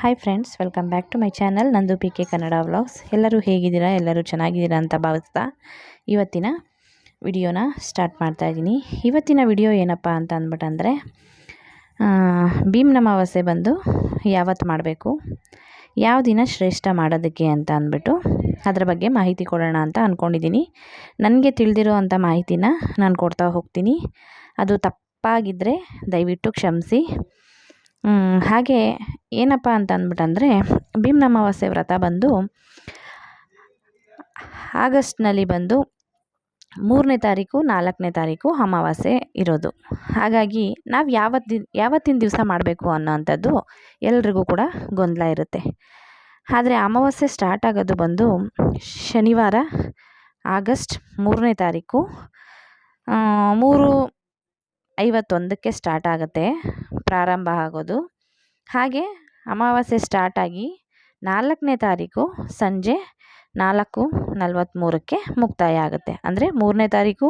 Hi friends, welcome back to my channel Nandu P K Kannada vlogs. ಎಲ್ಲರೂ ಹೇಗಿದ್ದೀರಾ? ಎಲ್ಲರೂ ಚೆನ್ನಾಗಿದ್ದೀರಾ ಅಂತ ಭಾವಿಸ್ತಾ ಇವತ್ತಿನ ವಿಡಿಯೋನ ಸ್ಟಾರ್ಟ್ ಮಾಡ್ತಾ ಇದ್ದೀನಿ. ಇವತ್ತಿನ ವಿಡಿಯೋ ಏನಪ್ಪ ಅಂತ ಅಂದ್ಬಿಟ್ಟಂದರೆ ಭೀಮ್ನ ಅಮಾವಾಸ್ಯೆ ಬಂದು ಯಾವತ್ತು ಮಾಡಬೇಕು, ಯಾವ ದಿನ ಶ್ರೇಷ್ಠ ಮಾಡೋದಕ್ಕೆ ಅಂತ ಅಂದ್ಬಿಟ್ಟು ಅದರ ಬಗ್ಗೆ ಮಾಹಿತಿ ಕೊಡೋಣ ಅಂತ ಅಂದ್ಕೊಂಡಿದ್ದೀನಿ. ನನಗೆ ತಿಳಿದಿರೋ ಅಂಥ ಮಾಹಿತಿನ ನಾನು ಕೊಡ್ತಾ ಹೋಗ್ತೀನಿ. ಅದು ತಪ್ಪಾಗಿದ್ದರೆ ದಯವಿಟ್ಟು ಕ್ಷಮಿಸಿ. ಹಾಗೆ ಏನಪ್ಪ ಅಂತ ಅಂದ್ಬಿಟ್ಟಂದರೆ ಭೀಮ್ನ ಅಮಾವಾಸ್ಯೆ ವ್ರತ ಬಂದು ಆಗಸ್ಟ್ನಲ್ಲಿ ಬಂದು 3ನೇ ತಾರೀಕು 4ನೇ ತಾರೀಕು ಅಮಾವಾಸ್ಯೆ ಇರೋದು. ಹಾಗಾಗಿ ನಾವು ಯಾವತ್ತಿನ ದಿವಸ ಮಾಡಬೇಕು ಅನ್ನೋವಂಥದ್ದು ಎಲ್ರಿಗೂ ಕೂಡ ಗೊಂದಲ ಇರುತ್ತೆ. ಆದರೆ ಅಮಾವಾಸ್ಯೆ ಸ್ಟಾರ್ಟ್ ಆಗೋದು ಬಂದು ಶನಿವಾರ ಆಗಸ್ಟ್ 3ನೇ ತಾರೀಕು 3:51ಕ್ಕೆ ಸ್ಟಾರ್ಟ್ ಆಗುತ್ತೆ ಪ್ರಾರಂಭ ಆಗೋದು. ಹಾಗೆ ಅಮಾವಾಸ್ಯೆ ಸ್ಟಾರ್ಟ್ ಆಗಿ 4ನೇ ತಾರೀಕು ಸಂಜೆ 4:43ಕ್ಕೆ ಮುಕ್ತಾಯ ಆಗುತ್ತೆ. ಅಂದರೆ 3ನೇ ತಾರೀಕು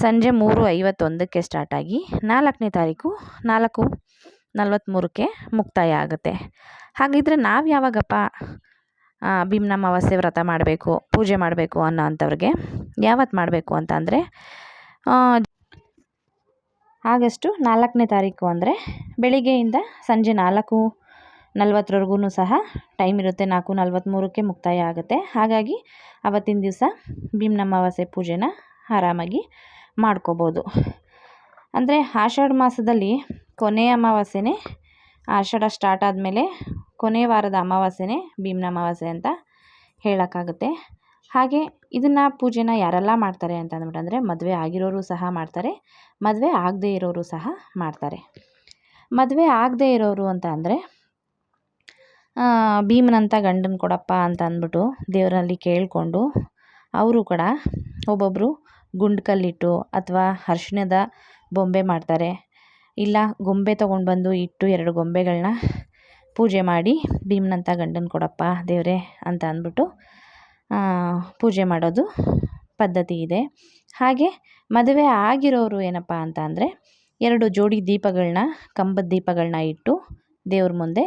ಸಂಜೆ 3:51ಕ್ಕೆ ಸ್ಟಾರ್ಟ್ ಆಗಿ 4ನೇ ತಾರೀಕು 4:43ಕ್ಕೆ ಮುಕ್ತಾಯ ಆಗುತ್ತೆ. ಹಾಗಿದ್ರೆ ನಾವು ಯಾವಾಗಪ್ಪ ಭೀಮ್ನ ಅಮಾವಾಸ್ಯೆ ವ್ರತ ಮಾಡಬೇಕು, ಪೂಜೆ ಮಾಡಬೇಕು ಅನ್ನೋ ಅಂಥವ್ರಿಗೆ ಯಾವತ್ತು ಮಾಡಬೇಕು ಅಂತ ಅಂದರೆ ಆಗಸ್ಟು 4ನೇ ತಾರೀಕು ಅಂದರೆ ಬೆಳಿಗ್ಗೆಯಿಂದ ಸಂಜೆ 4:40ವರೆಗೂ ಸಹ ಟೈಮ್ ಇರುತ್ತೆ. 4:43ಕ್ಕೆ ಮುಕ್ತಾಯ ಆಗುತ್ತೆ. ಹಾಗಾಗಿ ಆವತ್ತಿನ ದಿವಸ ಭೀಮ್ನ ಅಮಾವಾಸ್ಯೆ ಪೂಜೆನ ಆರಾಮಾಗಿ ಮಾಡ್ಕೋಬೋದು. ಅಂದರೆ ಆಷಾಢ ಮಾಸದಲ್ಲಿ ಕೊನೆಯ ಅಮಾವಾಸ್ಯೆನೇ, ಆಷಾಢ ಸ್ಟಾರ್ಟ್ ಆದಮೇಲೆ ಕೊನೆಯ ವಾರದ ಅಮಾವಾಸ್ಯೆನೇ ಭೀಮ್ನ ಅಮಾವಾಸ್ಯೆ ಅಂತ ಹೇಳೋಕ್ಕಾಗುತ್ತೆ. ಹಾಗೆ ಇದನ್ನು ಪೂಜೆನ ಯಾರೆಲ್ಲ ಮಾಡ್ತಾರೆ ಅಂತ ಅಂದ್ಬಿಟ್ಟಂದರೆ ಮದುವೆ ಆಗಿರೋರು ಸಹ ಮಾಡ್ತಾರೆ, ಮದುವೆ ಆಗದೇ ಇರೋರು ಸಹ ಮಾಡ್ತಾರೆ. ಮದುವೆ ಆಗದೇ ಇರೋರು ಅಂತ ಅಂದರೆ ಭೀಮನಂಥ ಗಂಡನ ಕೊಡಪ್ಪ ಅಂತ ಅಂದ್ಬಿಟ್ಟು ದೇವರಲ್ಲಿ ಕೇಳಿಕೊಂಡು ಅವರು ಕೂಡ ಒಬ್ಬೊಬ್ಬರು ಗುಂಡು ಕಲ್ಲಿಟ್ಟು ಅಥವಾ ಅರಿಶಿಣದ ಬೊಂಬೆ ಮಾಡ್ತಾರೆ. ಇಲ್ಲ ಗೊಂಬೆ ತೊಗೊಂಡು ಬಂದು ಇಟ್ಟು 2 ಗೊಂಬೆಗಳನ್ನ ಪೂಜೆ ಮಾಡಿ ಭೀಮನಂಥ ಗಂಡನ ಕೊಡಪ್ಪ ದೇವರೇ ಅಂತ ಅಂದ್ಬಿಟ್ಟು ಪೂಜೆ ಮಾಡೋದು ಪದ್ಧತಿ ಇದೆ. ಹಾಗೆ ಮದುವೆ ಆಗಿರೋರು ಏನಪ್ಪ ಅಂತ ಅಂದರೆ 2 ಜೋಡಿ ದೀಪಗಳನ್ನ, ಕಂಬದ ದೀಪಗಳನ್ನ ಇಟ್ಟು ದೇವ್ರ ಮುಂದೆ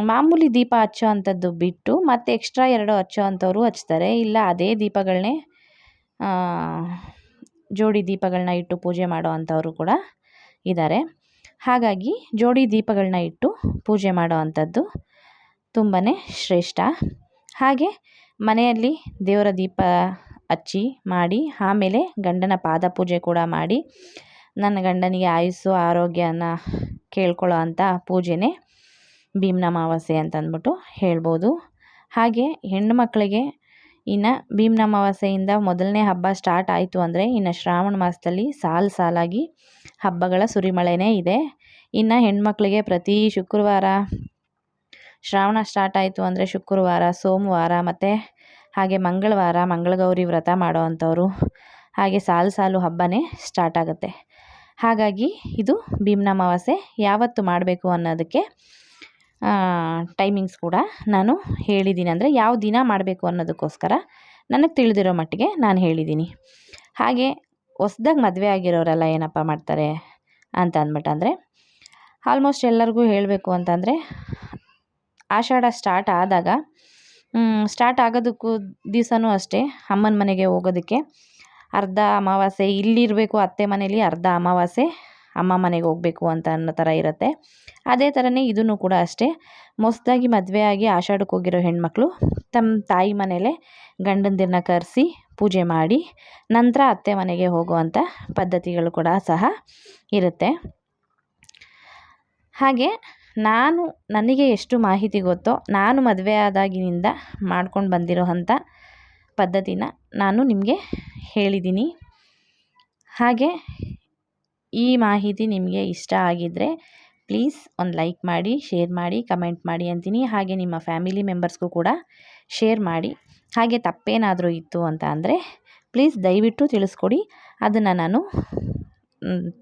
ಮಾಮೂಲಿ ದೀಪ ಹಚ್ಚೋ ಅಂಥದ್ದು ಬಿಟ್ಟು ಮತ್ತು ಎಕ್ಸ್ಟ್ರಾ 2 ಹಚ್ಚೋ ಅಂಥವ್ರು ಹಚ್ತಾರೆ. ಇಲ್ಲ ಅದೇ ದೀಪಗಳನ್ನೇ ಜೋಡಿ ದೀಪಗಳನ್ನ ಇಟ್ಟು ಪೂಜೆ ಮಾಡೋ ಅಂಥವ್ರು ಕೂಡ ಇದ್ದಾರೆ. ಹಾಗಾಗಿ ಜೋಡಿ ದೀಪಗಳನ್ನ ಇಟ್ಟು ಪೂಜೆ ಮಾಡೋ ಅಂಥದ್ದು ತುಂಬಾ ಶ್ರೇಷ್ಠ. ಹಾಗೆ ಮನೆಯಲ್ಲಿ ದೇವರ ದೀಪ ಹಚ್ಚಿ ಮಾಡಿ ಆಮೇಲೆ ಗಂಡನ ಪಾದ ಪೂಜೆ ಕೂಡ ಮಾಡಿ ನನ್ನ ಗಂಡನಿಗೆ ಆಯುಸ್ಸು ಆರೋಗ್ಯನ ಕೇಳ್ಕೊಳ್ಳೋ ಅಂಥ ಪೂಜೆನೇ ಭೀಮ್ನ ಅಮಾವಾಸ್ಯೆ ಅಂತ ಅಂದ್ಬಿಟ್ಟು ಹೇಳ್ಬೋದು. ಹಾಗೆ ಹೆಣ್ಣು ಮಕ್ಕಳಿಗೆ ಇನ್ನು ಭೀಮ್ನ ಅಮಾವಾಸ್ಯೆಯಿಂದ ಮೊದಲನೇ ಹಬ್ಬ ಸ್ಟಾರ್ಟ್ ಆಯಿತು ಅಂದರೆ ಇನ್ನು ಶ್ರಾವಣ ಮಾಸದಲ್ಲಿ ಸಾಲಾಗಿ ಹಬ್ಬಗಳ ಸುರಿಮಳೆನೇ ಇದೆ. ಇನ್ನು ಹೆಣ್ಮಕ್ಳಿಗೆ ಪ್ರತಿ ಶುಕ್ರವಾರ ಶ್ರಾವಣ ಸ್ಟಾರ್ಟ್ ಆಯಿತು ಅಂದರೆ ಶುಕ್ರವಾರ, ಸೋಮವಾರ ಮತ್ತು ಹಾಗೆ ಮಂಗಳವಾರ ಮಂಗಳಗೌರಿ ವ್ರತ ಮಾಡೋ ಅಂಥವ್ರು, ಹಾಗೆ ಸಾಲು ಹಬ್ಬನೇ ಸ್ಟಾರ್ಟ್ ಆಗುತ್ತೆ. ಹಾಗಾಗಿ ಇದು ಭೀಮ್ನ ಅಮಾವಾಸ್ಯೆ ಯಾವತ್ತು ಮಾಡಬೇಕು ಅನ್ನೋದಕ್ಕೆ ಟೈಮಿಂಗ್ಸ್ ಕೂಡ ನಾನು ಹೇಳಿದ್ದೀನಿ. ಅಂದರೆ ಯಾವ ದಿನ ಮಾಡಬೇಕು ಅನ್ನೋದಕ್ಕೋಸ್ಕರ ನನಗೆ ತಿಳಿದಿರೋ ಮಟ್ಟಿಗೆ ನಾನು ಹೇಳಿದ್ದೀನಿ. ಹಾಗೆ ಹೊಸ್ದಾಗಿ ಮದುವೆ ಆಗಿರೋರೆಲ್ಲ ಏನಪ್ಪ ಮಾಡ್ತಾರೆ ಅಂತ ಅಂದ್ಬಿಟ್ಟಂದರೆ ಆಲ್ಮೋಸ್ಟ್ ಎಲ್ಲರಿಗೂ ಹೇಳಬೇಕು ಅಂತಂದರೆ ಆಷಾಢ ಸ್ಟಾರ್ಟ್ ಆದಾಗ ಸ್ಟಾರ್ಟ್ ಆಗೋದಕ್ಕೂ ದಿವಸನೂ ಅಷ್ಟೇ ಅಮ್ಮನ ಮನೆಗೆ ಹೋಗೋದಕ್ಕೆ ಅರ್ಧ ಅಮಾವಾಸ್ಯೆ ಇಲ್ಲಿರಬೇಕು ಅತ್ತೆ ಮನೇಲಿ, ಅರ್ಧ ಅಮಾವಾಸ್ಯೆ ಅಮ್ಮ ಮನೆಗೆ ಹೋಗಬೇಕು ಅಂತ ಅನ್ನೋ ಥರ ಇರುತ್ತೆ. ಅದೇ ಥರನೇ ಇದೂ ಕೂಡ ಅಷ್ಟೇ. ಹೊಸ್ದಾಗಿ ಮದುವೆ ಆಗಿ ಆಷಾಢಕ್ಕೆ ಹೋಗಿರೋ ಹೆಣ್ಮಕ್ಳು ತಮ್ಮ ತಾಯಿ ಮನೇಲೇ ಗಂಡಂದಿರನ್ನ ಕರೆಸಿ ಪೂಜೆ ಮಾಡಿ ನಂತರ ಅತ್ತೆ ಮನೆಗೆ ಹೋಗುವಂಥ ಪದ್ಧತಿಗಳು ಕೂಡ ಸಹ ಇರುತ್ತೆ. ಹಾಗೆ ನನಗೆ ಎಷ್ಟು ಮಾಹಿತಿ ಗೊತ್ತೋ ನಾನು ಮದುವೆ ಆದಾಗಿನಿಂದ ಮಾಡ್ಕೊಂಡು ಬಂದಿರೋ ಅಂಥ ಪದ್ಧತಿನ ನಾನು ನಿಮಗೆ ಹೇಳಿದ್ದೀನಿ. ಹಾಗೆ ಈ ಮಾಹಿತಿ ನಿಮಗೆ ಇಷ್ಟ ಆಗಿದ್ದರೆ ಪ್ಲೀಸ್ ಒಂದು ಲೈಕ್ ಮಾಡಿ, ಶೇರ್ ಮಾಡಿ, ಕಮೆಂಟ್ ಮಾಡಿ ಅಂತೀನಿ. ಹಾಗೆ ನಿಮ್ಮ ಫ್ಯಾಮಿಲಿ ಮೆಂಬರ್ಸ್ಗೂ ಕೂಡ ಶೇರ್ ಮಾಡಿ. ಹಾಗೆ ತಪ್ಪೇನಾದರೂ ಇತ್ತು ಅಂತ ಅಂದರೆ ಪ್ಲೀಸ್ ದಯವಿಟ್ಟು ತಿಳಿಸ್ಕೊಡಿ, ಅದನ್ನು ನಾನು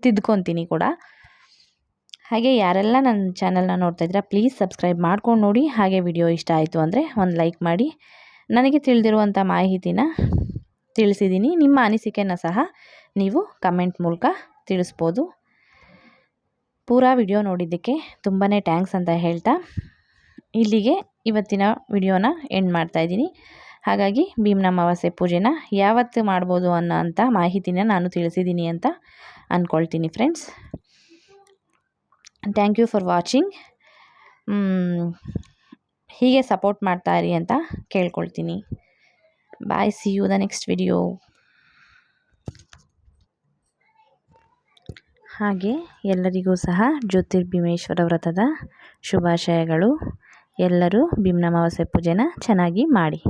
ತಿದ್ಕೊತೀನಿ ಕೂಡ. ಹಾಗೆ ಯಾರೆಲ್ಲ ನನ್ನ ಚಾನಲ್ನ ನೋಡ್ತಾ ಇದ್ದೀರಾ ಪ್ಲೀಸ್ ಸಬ್ಸ್ಕ್ರೈಬ್ ಮಾಡ್ಕೊಂಡು ನೋಡಿ. ಹಾಗೆ ವಿಡಿಯೋ ಇಷ್ಟ ಆಯಿತು ಅಂದರೆ ಒಂದು ಲೈಕ್ ಮಾಡಿ. ನನಗೆ ತಿಳಿದಿರುವಂಥ ಮಾಹಿತಿನ ತಿಳಿಸಿದ್ದೀನಿ. ನಿಮ್ಮ ಅನಿಸಿಕೆನ ಸಹ ನೀವು ಕಮೆಂಟ್ ಮೂಲಕ ತಿಳಿಸ್ಬೋದು. ಪೂರಾ ವಿಡಿಯೋ ನೋಡಿದ್ದಕ್ಕೆ ತುಂಬಾ ಥ್ಯಾಂಕ್ಸ್ ಅಂತ ಹೇಳ್ತಾ ಇಲ್ಲಿಗೆ ಇವತ್ತಿನ ವಿಡಿಯೋನ ಎಂಡ್ ಮಾಡ್ತಾಯಿದ್ದೀನಿ. ಹಾಗಾಗಿ ಭೀಮ್ನ ಅಮಾವಾಸ್ಯೆ ಪೂಜೆನ ಯಾವತ್ತು ಮಾಡ್ಬೋದು ಅನ್ನೋಂಥ ಮಾಹಿತಿನ ನಾನು ತಿಳಿಸಿದ್ದೀನಿ ಅಂತ ಅಂದ್ಕೊಳ್ತೀನಿ friends. Thank you for watching. ಹೀಗೆ ಸಪೋರ್ಟ್ ಮಾಡ್ತಾಯಿರಿ ಅಂತ ಕೇಳ್ಕೊಳ್ತೀನಿ. Bye, see you the next video. ಹಾಗೆ ಎಲ್ಲರಿಗೂ ಸಹ ಜ್ಯೋತಿರ್ಭೀಮೇಶ್ವರ ವ್ರತದ ಶುಭಾಶಯಗಳು. ಎಲ್ಲರೂ ಭೀಮ್ನ ಅಮಾವಾಸ್ಯೆ ಪೂಜೆನ ಚೆನ್ನಾಗಿ ಮಾಡಿ.